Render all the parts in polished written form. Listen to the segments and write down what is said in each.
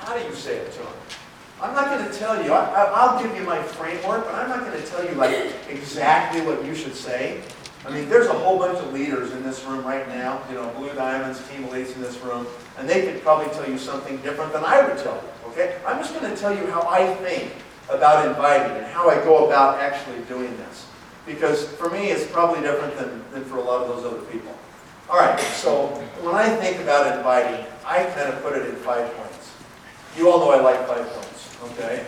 how do you say it to them? I'm not going to tell you. I'll give you my framework, but I'm not going to tell you like exactly what you should say. I mean, there's a whole bunch of leaders in this room right now, you know, Blue Diamonds, Team Elites in this room, and they could probably tell you something different than I would tell you, okay? I'm just going to tell you how I think about inviting and how I go about actually doing this. Because for me, it's probably different than for a lot of those other people. All right, so when I think about inviting, I kind of put it in 5 points. You all know I like 5 points, okay?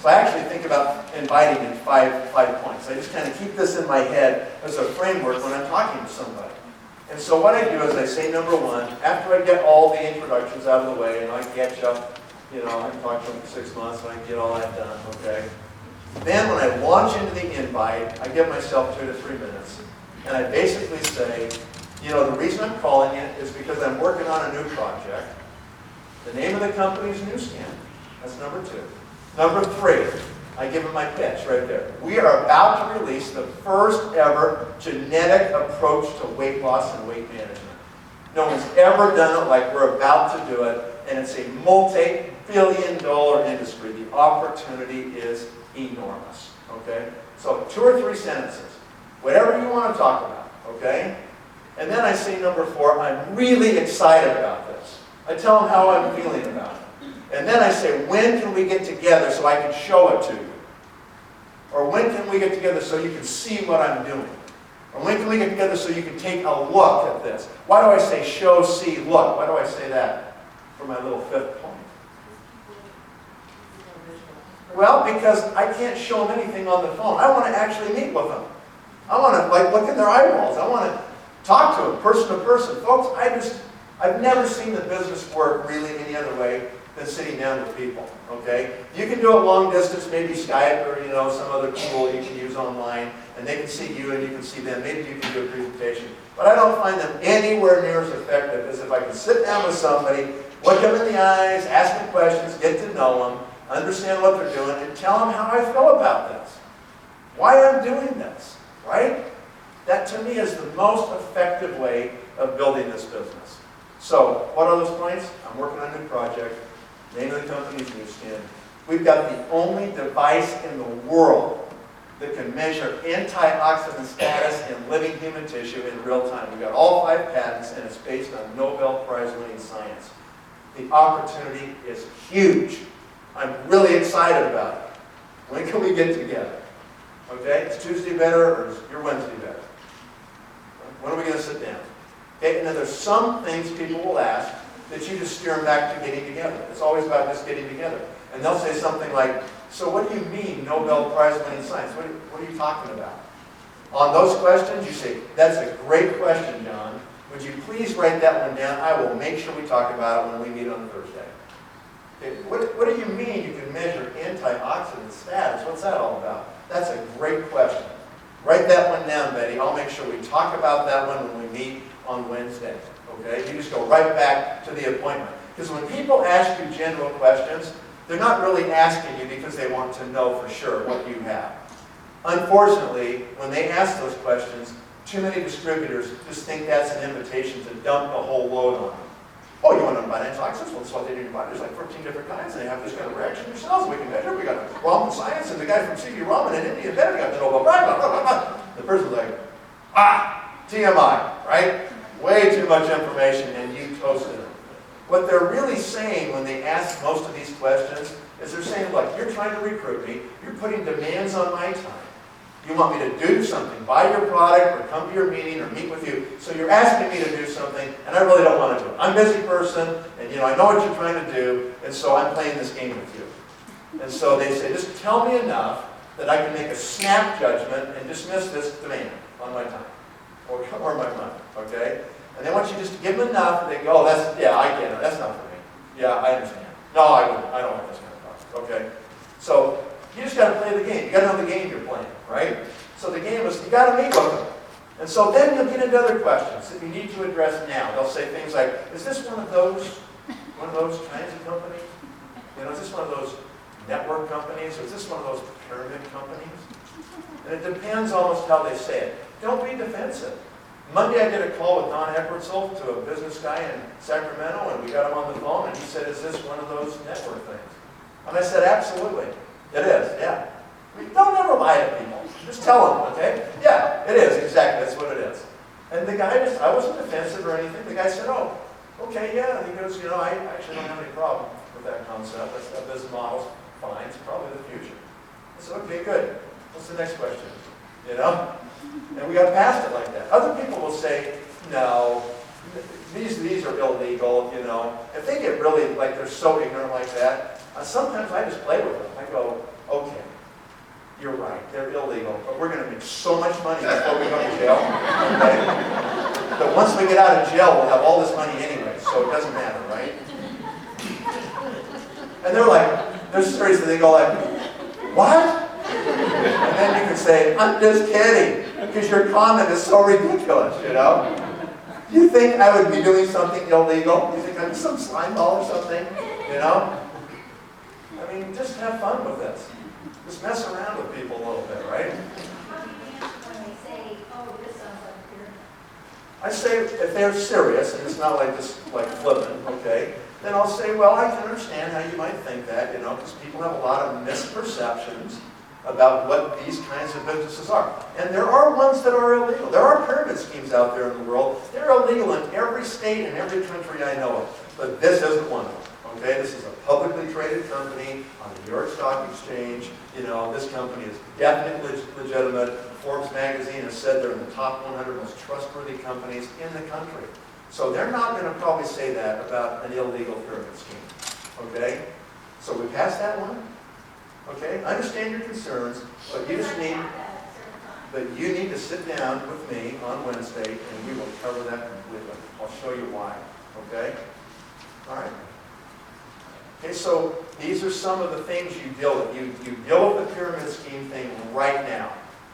So I actually think about inviting in five points. I just kind of keep this in my head as a framework when I'm talking to somebody. And so what I do is I say number 1, after I get all the introductions out of the way and I catch up, you know, I talk to them for 6 months and I get all that done, okay? Then when I launch into the invite, I give myself 2 to 3 minutes. And I basically say, you know, the reason I'm calling it is because I'm working on a new project. The name of the company is Newscan. That's number 2. Number 3, I give them my pitch right there. We are about to release the first ever genetic approach to weight loss and weight management. No one's ever done it like we're about to do it, and it's a multi-billion-dollar industry. The opportunity is enormous, okay? So 2 or 3 sentences, whatever you want to talk about, okay? And then I say number 4, I'm really excited about this. I tell them how I'm feeling about it. And then I say, when can we get together so I can show it to you? Or when can we get together so you can see what I'm doing? Or when can we get together so you can take a look at this? Why do I say show, see, look? Why do I say that for my little 5th point? Well, because I can't show them anything on the phone. I want to actually meet with them. I want to like look in their eyeballs. I want to talk to them person to person. Folks, I've never seen the business work really any other way than sitting down with people, okay? You can do it long distance, maybe Skype or, you know, some other tool you can use online, and they can see you and you can see them. Maybe you can do a presentation. But I don't find them anywhere near as effective as if I can sit down with somebody, look them in the eyes, ask them questions, get to know them, understand what they're doing, and tell them how I feel about this. Why I'm doing this, right? That to me is the most effective way of building this business. So, what are those points? I'm working on a new project. Name of the company is Newscan. We've got the only device in the world that can measure antioxidant status in living human tissue in real time. We've got all 5 patents, and it's based on Nobel Prize-winning science. The opportunity is huge. I'm really excited about it. When can we get together? Okay, is Tuesday better or is your Wednesday better? When are we going to sit down? Okay, and then there's some things people will ask that you just steer them back to getting together. It's always about just getting together. And they'll say something like, so what do you mean Nobel Prize-winning science? What are you talking about? On those questions, you say, that's a great question, John. Would you please write that one down? I will make sure we talk about it when we meet on Thursday. Okay, what do you mean you can measure antioxidant status? What's that all about? That's a great question. Write that one down, Betty. I'll make sure we talk about that one when we meet on Wednesday. Okay? You just go right back to the appointment. Because when people ask you general questions, they're not really asking you because they want to know for sure what you have. Unfortunately, when they ask those questions, too many distributors just think that's an invitation to dump the whole load on them. Oh, you want to know about antioxidants? Well, that's what they do in your body. There's like 14 different kinds, and they have this kind of reaction in your cells. We can measure. We got ramen science, and the guy from C.V. Raman in India invented got the Nobel Prize. Blah, blah, blah, blah. The person's like, TMI, right? Way too much information, and you toasted it. What they're really saying when they ask most of these questions is they're saying, look, you're trying to recruit me. You're putting demands on my time. You want me to do something, buy your product, or come to your meeting, or meet with you. So you're asking me to do something, and I really don't want to do it. I'm a busy person, and I know what you're trying to do, and so I'm playing this game with you. And so they say, just tell me enough that I can make a snap judgment and dismiss this demand on my time, or my money, okay? And they want you just to give them enough, and they go, oh, I get it, that's not for me. Yeah, I understand. No, I don't want this kind of stuff, okay? So you just got to play the game. You got to know the game you're playing, right? So the game is, you got to meet with them. And so then you'll get into other questions that you need to address now. They'll say things like, is this one of those kinds of companies? Is this one of those network companies? Or is this one of those pyramid companies? And it depends almost how they say it. Don't be defensive. Monday I did a call with Don Eppertzel to a business guy in Sacramento, and we got him on the phone, and he said, is this one of those network things? And I said, absolutely. It is, yeah. Don't ever lie to people. Just tell them, okay? Yeah, it is, exactly, that's what it is. And the guy I wasn't defensive or anything. The guy said, oh, okay, yeah. And he goes, you know, I actually don't have any problem with that concept. That business model's fine. It's probably the future. I said, okay, good. What's the next question? You know? And we got past it like that. Other people will say, no, these are illegal, you know. If they get really, like, they're so ignorant like that, sometimes I just play with them. I go, okay, you're right, they're illegal, but we're going to make so much money before we go to jail, okay? But once we get out of jail, we'll have all this money anyway, so it doesn't matter, right? And they're like, they're serious, and they go like, what? And then you can say, I'm just kidding, because your comment is so ridiculous, you know? You think I would be doing something illegal? You think I'm some slime ball or something, you know? I mean, just have fun with this. Just mess around with people a little bit, right? When they say, oh, this sounds like a pyramid. I say, if they're serious, and it's not like just like flippant, okay, then I'll say, well, I can understand how you might think that, you know, because people have a lot of misperceptions about what these kinds of businesses are. And there are ones that are illegal. There are pyramid schemes out there in the world. They're illegal in every state and every country I know of. But this isn't one of them. Okay, this is a publicly traded company on the New York Stock Exchange. You know, this company is definitely legitimate. Forbes magazine has said they're in the top 100 most trustworthy companies in the country. So they're not going to probably say that about an illegal pyramid scheme. Okay? So we passed that one? Okay? I understand your concerns, but you just need, you need to sit down with me on Wednesday and we will cover that completely. I'll show you why. Okay? All right. Okay, so these are some of the things you deal with. You deal with the pyramid scheme thing right now.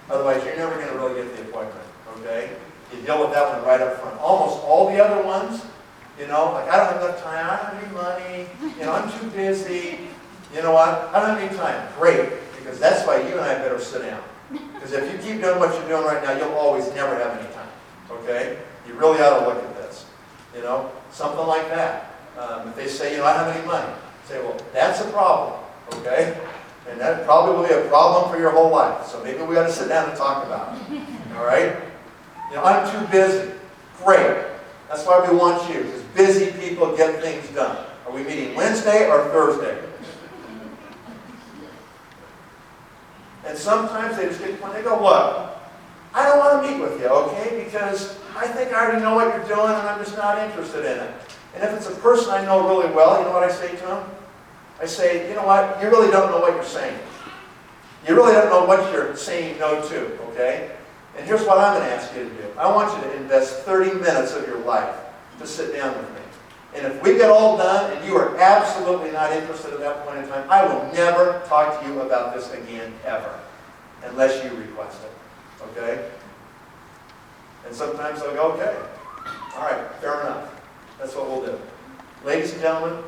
Otherwise, you're never going to really get the appointment. Okay? You deal with that one right up front. Almost all the other ones, you know, like I don't have enough time, I don't have any money, you know, I'm too busy. You know what? I don't have any time. Great, because that's why you and I better sit down. Because if you keep doing what you're doing right now, you'll always never have any time. Okay? You really ought to look at this. You know, something like that. If they say, you know, I don't have any money, say, well, that's a problem. Okay? And that probably will be a problem for your whole life. So maybe we ought to sit down and talk about it. All right? You know, I'm too busy. Great. That's why we want you, because busy people get things done. Are we meeting Wednesday or Thursday? And sometimes they just get to the point, they go, look, I don't want to meet with you, okay? Because I think I already know what you're doing and I'm just not interested in it. And if it's a person I know really well, you know what I say to them? I say, you know what? You really don't know what you're saying. You really don't know what you're saying no to, okay? And here's what I'm going to ask you to do. I want you to invest 30 minutes of your life to sit down with me. And if we get all done and you are absolutely not interested at that point in time, I will never talk to you about this again, ever. Unless you request it. Okay? And sometimes I'll go, okay. All right, fair enough. That's what we'll do. Ladies and gentlemen,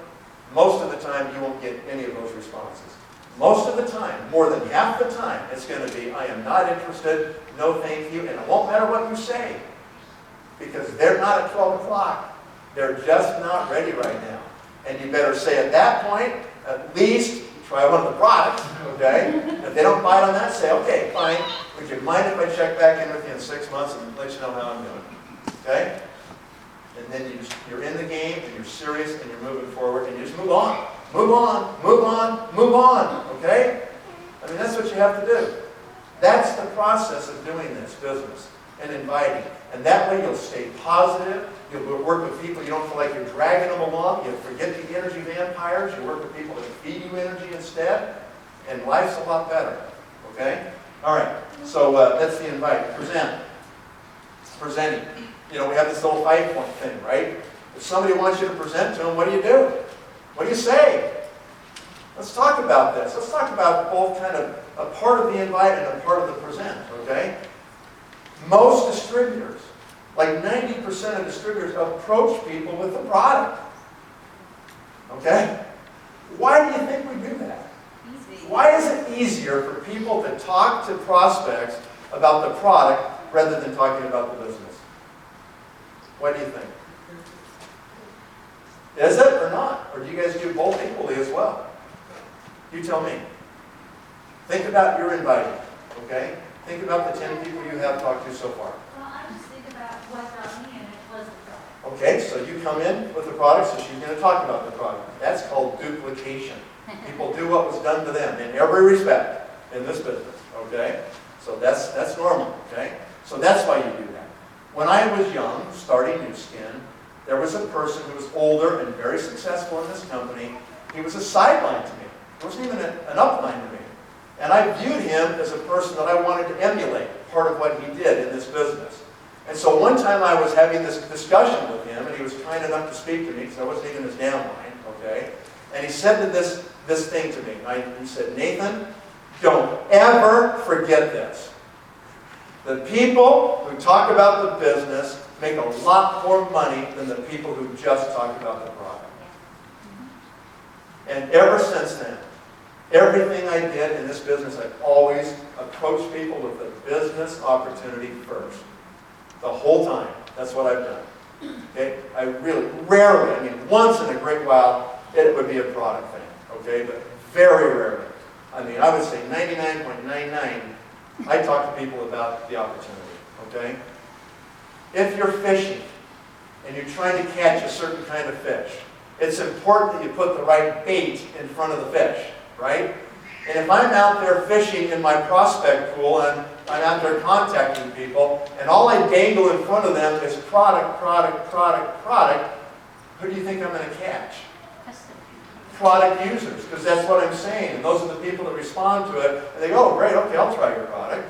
most of the time you won't get any of those responses. Most of the time, more than half the time, it's going to be, I am not interested, no thank you, and it won't matter what you say. Because they're not at 12 o'clock. They're just not ready right now. And you better say at that point, at least try one of the products, okay? If they don't bite on that, say, okay, fine. Would you mind if I check back in with you in 6 months and let you know how I'm doing? Okay? And then you're in the game and you're serious and you're moving forward and you just move on. Move on, move on, move on, okay? I mean, that's what you have to do. That's the process of doing this business and inviting. And that way you'll stay positive. You'll work with people you don't feel like you're dragging them along. You'll forget the energy vampires. You work with people that feed you energy instead. And life's a lot better. Okay? All right. So that's the invite. Present. Presenting. You know, we have this little 5-point thing, right? If somebody wants you to present to them, what do you do? What do you say? Let's talk about this. Let's talk about both kind of a part of the invite and a part of the present. Okay? Most distributors, like 90% of distributors, approach people with the product. Okay? Why do you think we do that? Easy. Why is it easier for people to talk to prospects about the product rather than talking about the business? What do you think? Is it or not? Or do you guys do both equally as well? You tell me. Think about your inviting, okay? Think about the 10 people you have talked to so far. Well, I just think about what brought me in, it was the product. Okay, so you come in with the product, so she's going to talk about the product. That's called duplication. People do what was done to them in every respect in this business, okay? So that's normal, okay? So that's why you do that. When I was young, starting New Skin, there was a person who was older and very successful in this company. He was a sideline to me. He wasn't even an upline to me. And I viewed him as a person that I wanted to emulate, part of what he did in this business. And so one time I was having this discussion with him, and he was kind enough to speak to me, because I wasn't even his downline, okay? And he said this thing to me. He said, Nathan, don't ever forget this. The people who talk about the business make a lot more money than the people who just talk about the product. And ever since then, everything I did in this business, I've always approached people with the business opportunity first. The whole time. That's what I've done. Okay? I really, rarely, I mean, once in a great while, it would be a product thing. Okay? But very rarely. I mean, I would say 99.99, I talk to people about the opportunity. Okay? If you're fishing and you're trying to catch a certain kind of fish, it's important that you put the right bait in front of the fish, right? And if I'm out there fishing in my prospect pool and I'm out there contacting people, and all I dangle in front of them is product, product, product, product, who do you think I'm going to catch? Product users, because that's what I'm saying. And those are the people that respond to it, and they go, oh, great, okay, I'll try your product.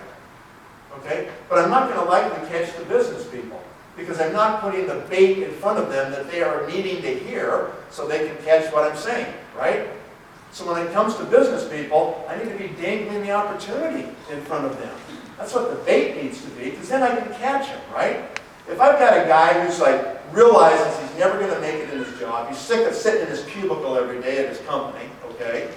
Okay? But I'm not going to likely catch the business people, because I'm not putting the bait in front of them that they are needing to hear so they can catch what I'm saying, right? So when it comes to business people, I need to be dangling the opportunity in front of them. That's what the bait needs to be, because then I can catch them, right? If I've got a guy who's like, realizes he's never going to make it in his job, he's sick of sitting in his cubicle every day at his company, okay?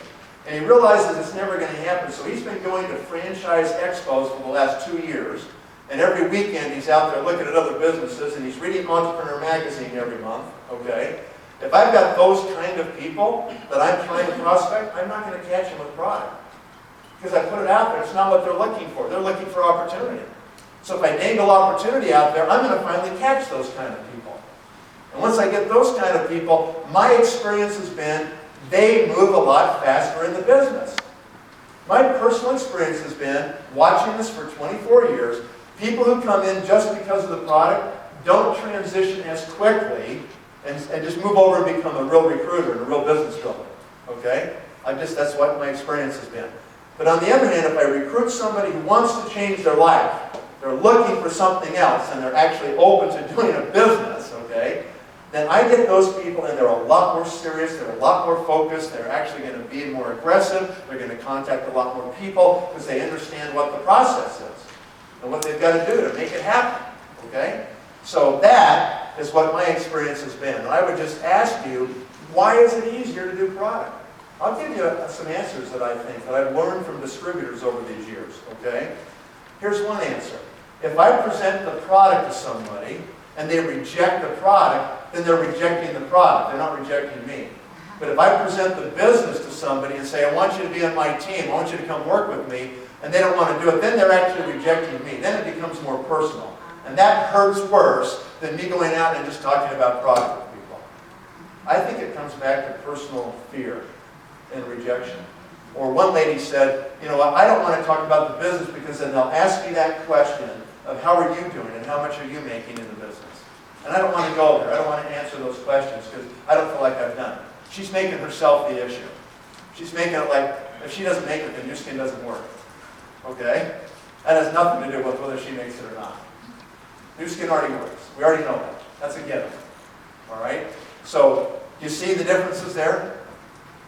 And he realizes it's never going to happen, so he's been going to franchise expos for the last 2 years, and every weekend he's out there looking at other businesses, and he's reading Entrepreneur Magazine every month, okay? If I've got those kind of people that I'm trying to prospect, I'm not going to catch them with product. Because I put it out there, it's not what they're looking for. They're looking for opportunity. So if I dangle opportunity out there, I'm going to finally catch those kind of people. And once I get those kind of people, my experience has been they move a lot faster in the business. My personal experience has been, watching this for 24 years, people who come in just because of the product don't transition as quickly and just move over and become a real recruiter and a real business builder. Okay? That's what my experience has been. But on the other hand, if I recruit somebody who wants to change their life, they're looking for something else, and they're actually open to doing a business, okay, then I get those people, and they're a lot more serious, they're a lot more focused, they're actually going to be more aggressive, they're going to contact a lot more people, because they understand what the process is, and what they've got to do to make it happen, okay? So that is what my experience has been. And I would just ask you, why is it easier to do product? I'll give you some answers that I think that I've learned from distributors over these years, okay? Here's one answer. If I present the product to somebody and they reject the product, then they're rejecting the product. They're not rejecting me. But if I present the business to somebody and say, I want you to be on my team, I want you to come work with me, and they don't want to do it, then they're actually rejecting me. Then it becomes more personal. And that hurts worse than me going out and just talking about product with people. I think it comes back to personal fear and rejection. Or one lady said, you know, I don't want to talk about the business because then they'll ask me that question of how are you doing and how much are you making in the business. And I don't want to go there. I don't want to answer those questions because I don't feel like I've done it. She's making herself the issue. She's making it like, if she doesn't make it, then New Skin doesn't work. Okay? That has nothing to do with whether she makes it or not. New Skin already works. We already know that. That's a given. All right? So, you see the differences there?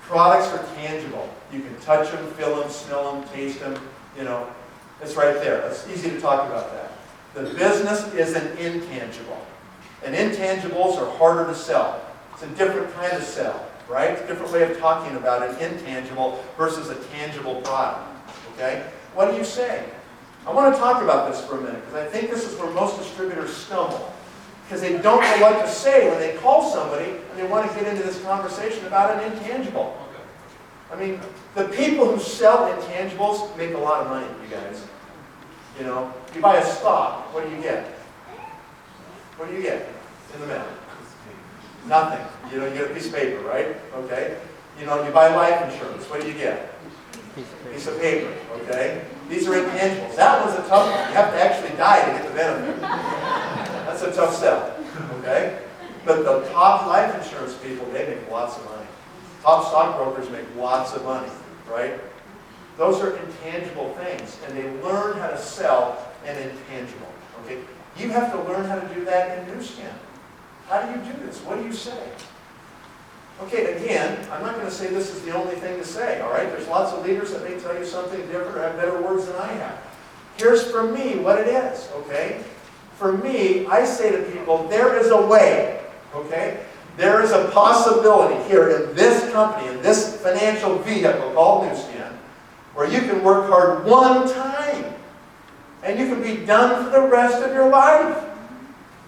Products are tangible. You can touch them, feel them, smell them, taste them. You know, it's right there. It's easy to talk about that. The business is an intangible. And intangibles are harder to sell. It's a different kind of sell, right? It's a different way of talking about an intangible versus a tangible product. Okay? What do you say? I want to talk about this for a minute because I think this is where most distributors stumble. because they don't know what to say when they call somebody and they want to get into this conversation about an intangible. I mean, the people who sell intangibles make a lot of money, you guys. You know, you buy a stock, what do you get? What do you get in the mail? Nothing. You know, you get a piece of paper, right? Okay. You know, you buy life insurance, what do you get? Piece of paper, okay? These are intangibles. That one's a tough one. You have to actually die to get the benefit. That's a tough sell, okay? But the top life insurance people, they make lots of money. Top stockbrokers make lots of money, right? Those are intangible things, and they learn how to sell an intangible, okay? You have to learn how to do that in newsstand. How do you do this? What do you say? Okay, again, I'm not going to say this is the only thing to say, all right? There's lots of leaders that may tell you something different or have better words than I have. Here's for me what it is, okay? For me, I say to people, there is a way, okay? There is a possibility here in this company, in this financial vehicle called newsstand, where you can work hard one time, and you can be done for the rest of your life.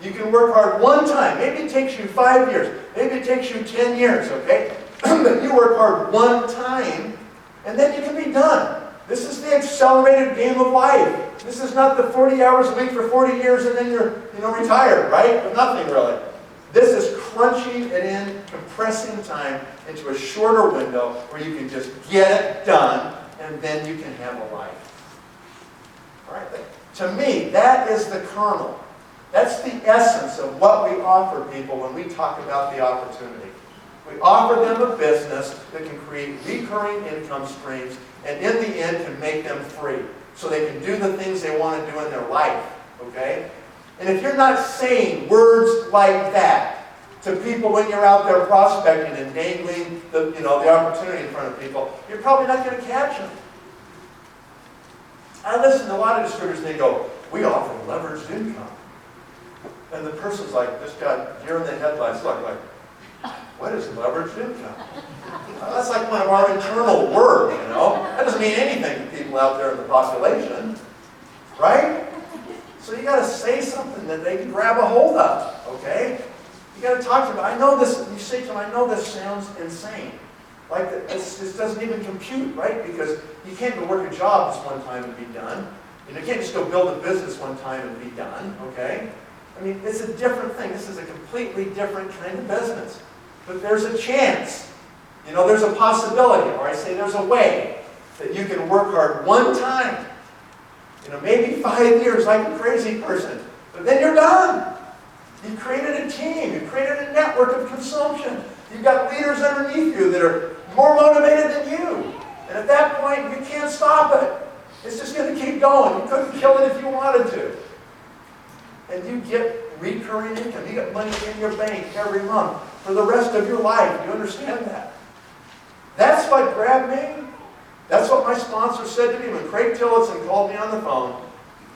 You can work hard one time. Maybe it takes you 5 years. Maybe it takes you 10 years, okay? But you work hard one time, and then you can be done. This is the accelerated game of life. This is not the 40 hours a week for 40 years and then you're, retired, right? With nothing really. This is crunching it in, compressing time into a shorter window where you can just get it done, and then you can have a life. All right? To me, that is the kernel. That's the essence of what we offer people when we talk about the opportunity. We offer them a business that can create recurring income streams and in the end can make them free so they can do the things they want to do in their life, okay? And if you're not saying words like that to people when you're out there prospecting and dangling the opportunity in front of people, you're probably not going to catch them. I listen to a lot of distributors and they go, we offer leveraged income. And the person's like, just got deer in the headlights, like, what is leveraged income? That's like one of our internal words, That doesn't mean anything to people out there in the population, right? So you got to say something that they can grab a hold of, okay? You got to talk to them. I know this, you say to them, I know this sounds insane. Like, this doesn't even compute, right? Because you can't go work a job just one time and be done. You can't just go build a business one time and be done, okay? I mean, it's a different thing. This is a completely different kind of business. But there's a chance. There's a possibility, or I say there's a way that you can work hard one time. Maybe 5 years like a crazy person. But then you're done. You've created a team. You've created a network of consumption. You've got leaders underneath you that are more motivated than you. And at that point, you can't stop it. It's just going to keep going. You couldn't kill it if you wanted to. And you get recurring income. You get money in your bank every month for the rest of your life. Do you understand that? That's what grabbed me. That's what my sponsor said to me when Craig Tillotson called me on the phone.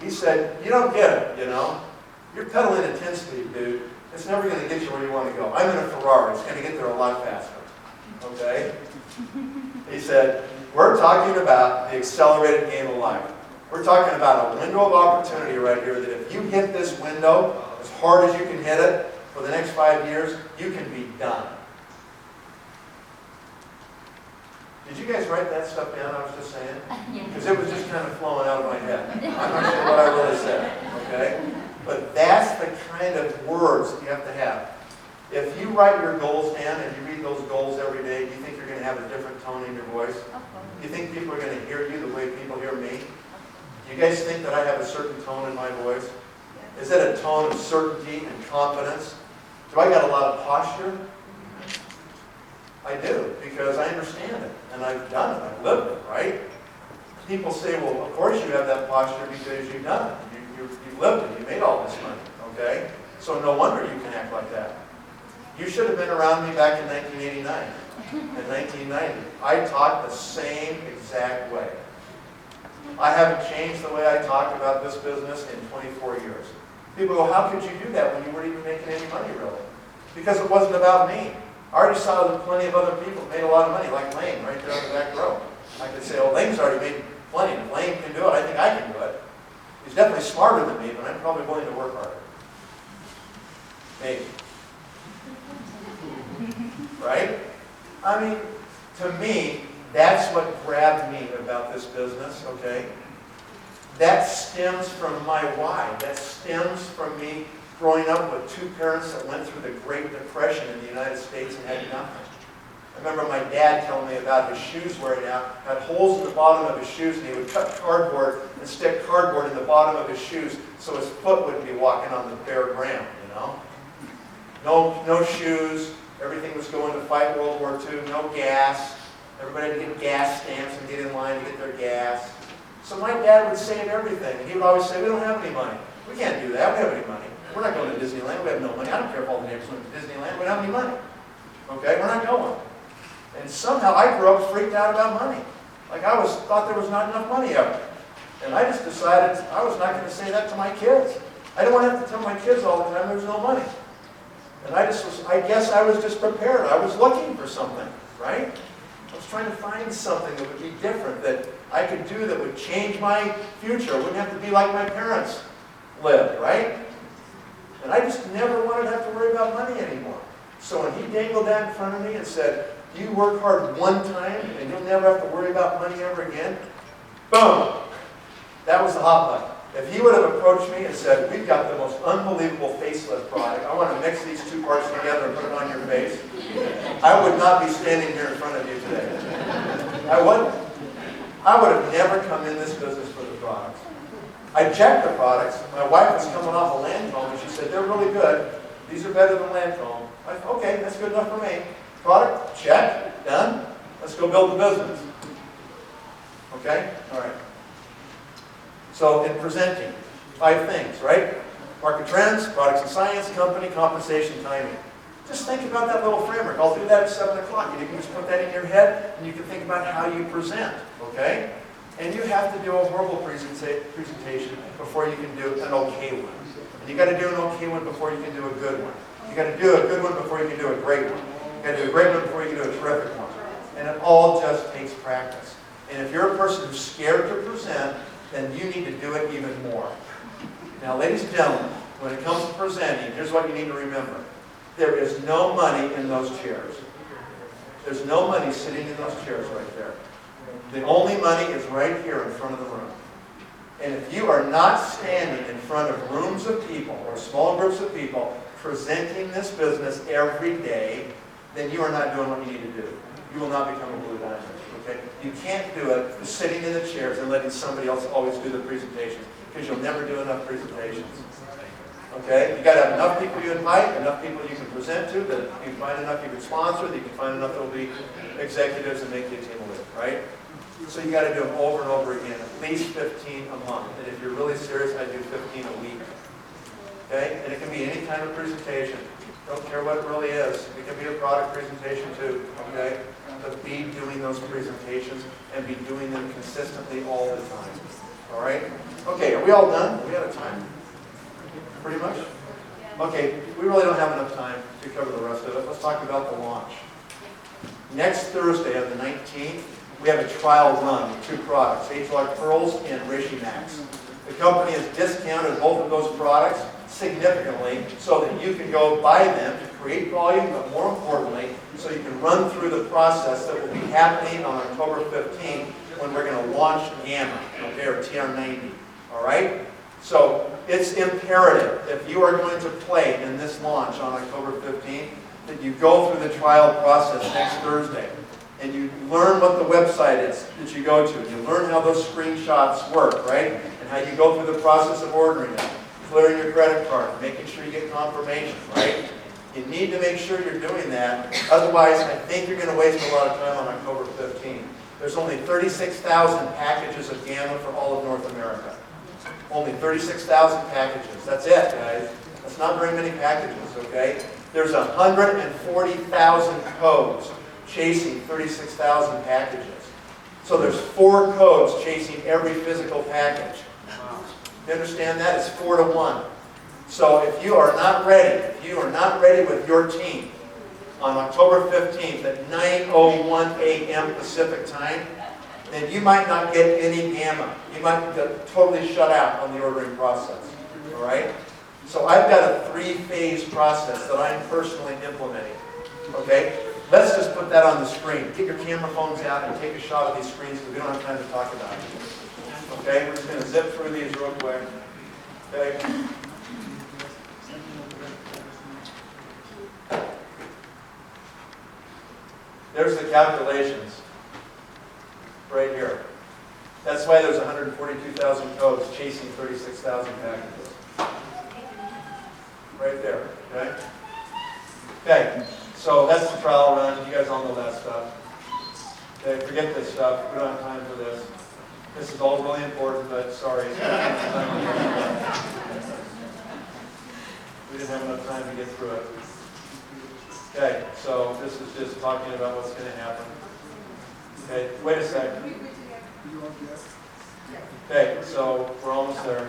He said, you don't get it, You're pedaling at 10-speed, dude. It's never going to get you where you want to go. I'm in a Ferrari. It's going to get there a lot faster. Okay? He said, we're talking about the accelerated game of life. We're talking about a window of opportunity right here that if you hit this window as hard as you can hit it for the next 5 years, you can be done. Did you guys write that stuff down I was just saying? Because it was just kind of flowing out of my head. I'm not sure what I really said, okay? But that's the kind of words that you have to have. If you write your goals down and you read those goals every day, do you think you're going to have a different tone in your voice? Do you think people are going to hear you the way people hear me? Do you guys think that I have a certain tone in my voice? Is it a tone of certainty and confidence? Do I got a lot of posture? I do, because I understand it, and I've done it, I've lived it, right? People say, well, of course you have that posture because you've done it. You've lived it, you made all this money, okay? So no wonder you can act like that. You should have been around me back in 1989. In 1990, I talked the same exact way. I haven't changed the way I talk about this business in 24 years. People go, how could you do that when you weren't even making any money, really? Because it wasn't about me. I already saw that plenty of other people made a lot of money, like Lane, right there on the back row. I could say, oh, Lane's already made plenty. If Lane can do it, I think I can do it. He's definitely smarter than me, but I'm probably willing to work harder. Maybe. Right? I mean, to me, that's what grabbed me about this business, okay? That stems from my why. That stems from me growing up with two parents that went through the Great Depression in the United States and had nothing. I remember my dad telling me about his shoes wearing out, had holes in the bottom of his shoes, and he would cut cardboard and stick cardboard in the bottom of his shoes so his foot wouldn't be walking on the bare ground, you know? No shoes. Everything was going to fight World War II. No gas. Everybody had to get gas stamps and get in line to get their gas. So my dad would save everything. And he would always say, we don't have any money. We can't do that. We don't have any money. We're not going to Disneyland. We have no money. I don't care if all the neighbors went to Disneyland. We don't have any money. Okay? We're not going. And somehow I grew up freaked out about money. Like I thought there was not enough money ever. And I just decided I was not going to say that to my kids. I didn't want to have to tell my kids all the time there's no money. And I guess I was just prepared. I was looking for something, right? I was trying to find something that would be different, that I could do that would change my future. It wouldn't have to be like my parents lived, right? And I just never wanted to have to worry about money anymore. So when he dangled that in front of me and said, you work hard one time and you'll never have to worry about money ever again, boom! That was the hot button. If he would have approached me and said, we've got the most unbelievable facelift product, I want to mix these two parts together and put it on your face, I would not be standing here in front of you today. I wouldn't. I would have never come in this business for the products. I checked the products. My wife was coming off a Lancome and she said, they're really good. These are better than Lancome. I said, okay, that's good enough for me. Product, check, done. Let's go build the business. Okay? All right. So in presenting, 5 things, right? Market trends, products and science, company, compensation, timing. Just think about that little framework. I'll do that at 7 o'clock. And you can just put that in your head and you can think about how you present, okay? And you have to do a horrible presentation before you can do an okay one. And you got to do an okay one before you can do a good one. You got to do a good one before you can do a great one. You got to do a great one before you can do a terrific one. And it all just takes practice. And if you're a person who's scared to present, then you need to do it even more. Now, ladies and gentlemen, when it comes to presenting, here's what you need to remember. There is no money in those chairs. There's no money sitting in those chairs right there. The only money is right here in front of the room. And if you are not standing in front of rooms of people or small groups of people presenting this business every day, then you are not doing what you need to do. You will not become a blue diamond. Okay? You can't do it sitting in the chairs and letting somebody else always do the presentations, because you'll never do enough presentations. Okay? You got to have enough people you invite, enough people you can present to, that you can find enough you can sponsor, that you can find enough that will be executives and make you a team of it, right? So you got to do them over and over again, at least 15 a month. And if you're really serious, I do 15 a week. Okay? And it can be any kind of presentation. Don't care what it really is. It can be a product presentation too. Okay? But be doing those presentations and be doing them consistently all the time. All right? Okay, are we all done? Are we out of time? Pretty much? Okay, we really don't have enough time to cover the rest of it. Let's talk about the launch. Next Thursday on the 19th, we have a trial run with 2 products, H-Lock Pearls and Rishi Max. The company has discounted both of those products significantly so that you can go buy them to create volume, but more importantly, so you can run through the process that will be happening on October 15th when we're going to launch Gamma, okay, or TR90. All right? So it's imperative, if you are going to play in this launch on October 15th, that you go through the trial process next Thursday. And you learn what the website is that you go to. You learn how those screenshots work, right? And how you go through the process of ordering them, clearing your credit card, making sure you get confirmation, right? You need to make sure you're doing that. Otherwise, I think you're going to waste a lot of time on October 15th. There's only 36,000 packages of Gamma for all of North America. Only 36,000 packages. That's it, guys. That's not very many packages, okay? There's 140,000 codes chasing 36,000 packages. So there's 4 codes chasing every physical package. You understand that? It's 4 to 1. So if you are not ready with your team on October 15th at 9:01 a.m. Pacific time, then you might not get any Gamma. You might get totally shut out on the ordering process. All right? So I've got a 3-phase process that I'm personally implementing. Okay? Let's just put that on the screen. Get your camera phones out and take a shot of these screens because we don't have time to talk about it. Okay? We're just going to zip through these real quick. Okay? There's the calculations. Right here. That's why there's 142,000 codes chasing 36,000 packages. Right there, okay? Okay, so that's the trial run. You guys all know that stuff. Okay, forget this stuff. We don't have time for this. This is all really important, but sorry. We didn't have enough time to get through it. Okay, so this is just talking about what's going to happen. Okay, wait a second. Okay, so we're almost there.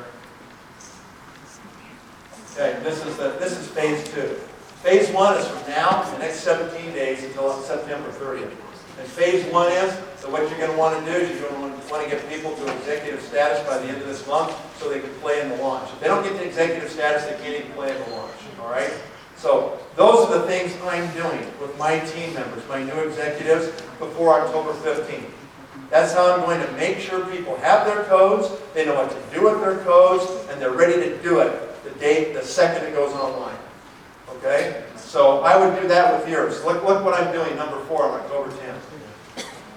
Okay, this is phase 2. Phase 1 is from now, the next 17 days until September 30th. And phase 1 is, so what you're going to want to do is you're going to want to get people to executive status by the end of this month so they can play in the launch. If they don't get to executive status, they can't even play in the launch. All right? So those are the things I'm doing with my team members, my new executives, before October 15th. That's how I'm going to make sure people have their codes, they know what to do with their codes, and they're ready to do it the second it goes online. Okay? So I would do that with yours. Look what I'm doing, number 4 on October 10th.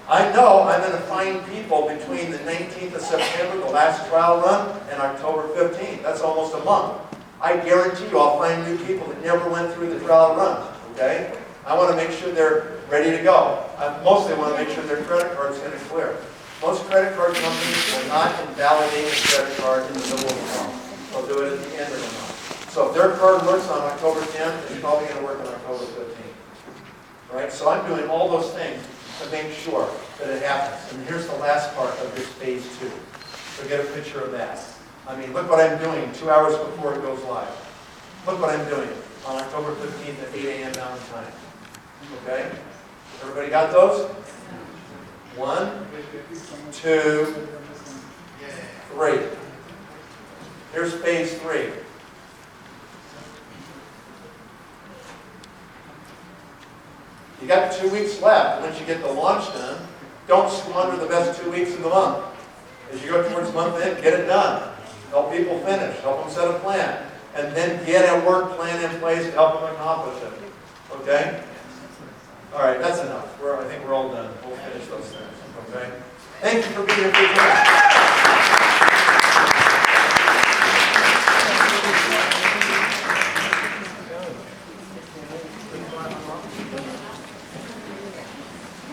I know I'm going to find people between the 19th of September, the last trial run, and October 15th. That's almost a month. I guarantee you I'll find new people that never went through the trial run. Okay? I want to make sure they're ready to go. I mostly want to make sure their credit card is going to clear. Most credit card companies will not invalidate a credit card in the middle of the month. They'll do it at the end of the month. So if their card works on October 10th, it's probably going to work on October 15th. Right? So I'm doing all those things to make sure that it happens. And here's the last part of this phase 2. So get a picture of that. I mean, look what I'm doing 2 hours before it goes live. Look what I'm doing on October 15th at 8 a.m. Mountain Time. Okay? Everybody got those? 1, 2, 3. Here's phase 3. You got 2 weeks left. Once you get the launch done, don't squander the best 2 weeks of the month. As you go towards month end, get it done. Help people finish. Help them set a plan. And then get a work plan in place to help them accomplish it. Okay? All right, that's enough. I think we're all done. We'll finish those things. Okay? Thank you for being here.